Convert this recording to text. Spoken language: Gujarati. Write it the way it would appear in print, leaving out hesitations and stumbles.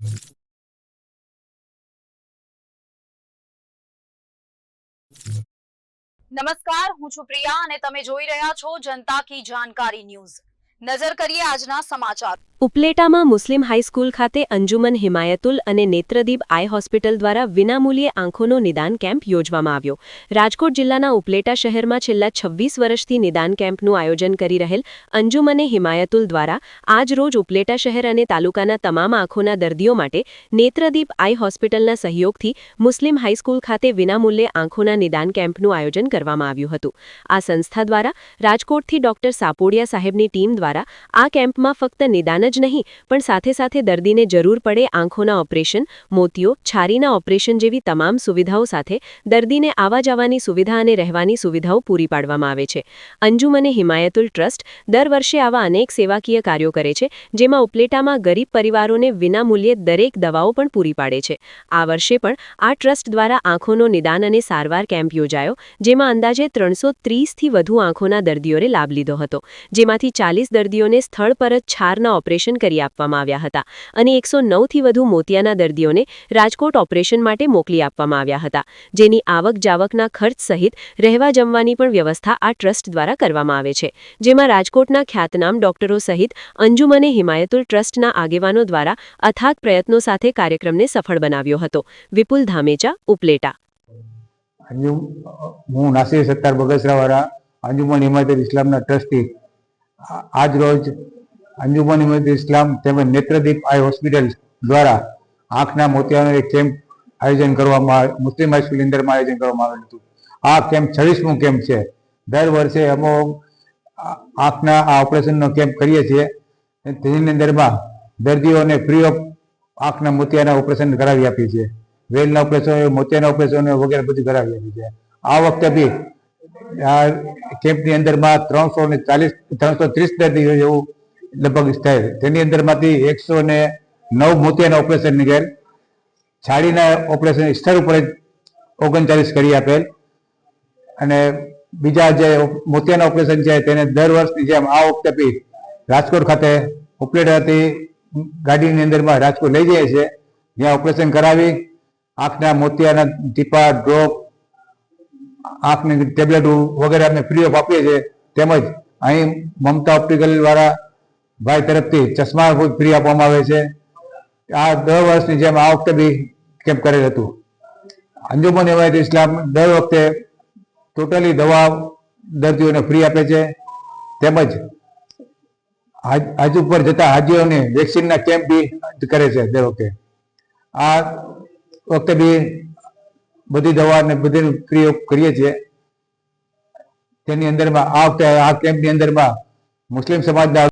નમસ્કાર, હું છું પ્રિયા અને તમે જોઈ રહ્યા છો જનતા કી જાણકારી ન્યૂઝ। નજર કરીએ આજના સમાચાર। ઉપલેટામાં મુસ્લિમ હાઈસ્કૂલ ખાતે અંજુમન હિમાયતુલ અને નેત્રદીપ આઈ હોસ્પિટલ દ્વારા વિનામૂલ્યે આંખોનો નિદાન કેમ્પ યોજવામાં આવ્યો। રાજકોટ જિલ્લાના ઉપલેટા શહેરમાં છેલ્લા 26 વર્ષથી નિદાન કેમ્પનું આયોજન કરી રહેલ અંજુમને હિમાયતુલ દ્વારા આજ રોજ ઉપલેટા શહેર અને તાલુકાના તમામ આંખોના દર્દીઓ માટે નેત્રદીપ આઈ હોસ્પિટલના સહયોગથી મુસ્લિમ હાઈસ્કૂલ ખાતે વિનામૂલ્યે આંખોના નિદાન કેમ્પનું આયોજન કરવામાં આવ્યું હતું। આ સંસ્થા દ્વારા રાજકોટથી ડોક્ટર સાપોડિયા સાહેબની ટીમ દ્વારા આ કેમ્પમાં ફક્ત નિદાન જ નહીં પણ સાથે સાથે દર્દીને જરૂર પડે આંખોના ઓપરેશન, મોતિયો, છારીના ઓપરેશન જેવી તમામ સુવિધાઓ સાથે દર્દીને આવા જવાની સુવિધા અને રહેવાની સુવિધાઓ પૂરી પાડવામાં આવે છે। અંજુમને હિમાયતુલ ટ્રસ્ટ દર વર્ષે આવા અનેક સેવાકીય કાર્યો કરે છે, જેમાં ઉપલેટામાં ગરીબ પરિવારોને વિનામૂલ્યે દરેક દવાઓ પણ પૂરી પાડે છે। આ વર્ષે પણ આ ટ્રસ્ટ દ્વારા આંખોનો નિદાન અને સારવાર કેમ્પ યોજાયો, જેમાં અંદાજે 330થી વધુ આંખોના દર્દીઓએ લાભ લીધો હતો, જેમાંથી 40 દર્દીઓને સ્થળ પર જ છારના ઓપરેશન કરી આપવામાં આવ્યા હતા અને 109થી વધુ મોતિયાના દર્દીઓને રાજકોટ ઓપરેશન માટે મોકલી આપવામાં આવ્યા હતા, જેની આવક જાવકના ખર્ચ સહિત રહેવા જમવાની પણ વ્યવસ્થા આ ટ્રસ્ટ દ્વારા કરવામાં આવે છે, જેમાં રાજકોટના ખ્યાતનામ ડોક્ટરો સહિત અંજુમને હિમાયતુલ ટ્રસ્ટના આગેવાનો દ્વારા અથાગ પ્રયત્નો સાથે કાર્યક્રમને સફળ બનાવ્યો હતો। વિપુલ ધામેચા, ઉપલેટા। હું નાસિર સત્તાર બગસરાવાળા અંજુમન હિમાયતુલ ઇસ્લામના ટ્રસ્ટી આજ રોજ અંજુમન હિમાયતુલ ઇસ્લામ તેમજ નેત્રદીપ આઈ હોસ્પિટલ દ્વારા આંખના મોતિયાનો એક કેમ્પ આયોજન કરવામાં મુસ્લિમ હાઈસ્કૂલની અંદરમાં આયોજન કરવામાં આવેલું હતું। આ કેમ્પ 26મો કેમ્પ છે। દર વર્ષે અમે આંખના આ ઓપરેશનનો કેમ્પ કરીએ છીએ। તેની અંદરમાં દર્દીઓને ફ્રી ઓફ આંખના મોતિયાના ઓપરેશન કરાવી આપીએ છીએ। વેલના ઓપરેશન, મોતિયાના ઓપરેશન વગેરે બધું કરાવી આપીએ છીએ। આ વખતે બી આ કેમ્પની અંદરમાં 330 દર્દીઓ જેવું લગભગ થાય। તેની અંદરમાંથી 109 મોતિયાના ઓપરેશન નીકળેલ, છાડીના ઓપરેશન સ્થળ ઉપર જ 39 કરી આપેલ અને બીજા જે મોતિયાના ઓપરેશન છે તેને દર વર્ષની જેમ આ વખતે બી રાજકોટ ખાતે ઉપલેટાથી ગાડીની અંદરમાં રાજકોટ લઈ જઈએ છીએ, જ્યાં ઓપરેશન કરાવી આંખના મોતિયાના ટીપા, ડ્રોપ, આંખની ટેબ્લેટ વગેરે અમે ફ્રી ઓફ આપીએ છીએ। તેમજ અહીં મમતા ઓપ્ટિકલ વાળા ભાઈ તરફથી ચશ્મા ફ્રી આપવામાં આવે છે। આ દર વર્ષની જેમ આ વખતે બી કેમ્પ કરેલ હતું। અંજુમન હિમાયતુલ ઇસ્લામ દર વખતે ટોટલી દવા દર્દીઓને ફ્રી આપે છે, તેમજ હજ ઉપર જતા હાજીઓને વેક્સિનના કેમ્પ બી કરે છે દર વખતે। આ વખતે બી બધી દવા ને બધી ફ્રી કરીએ છીએ। તેની અંદરમાં આ વખતે આ કેમ્પની અંદરમાં મુસ્લિમ સમાજના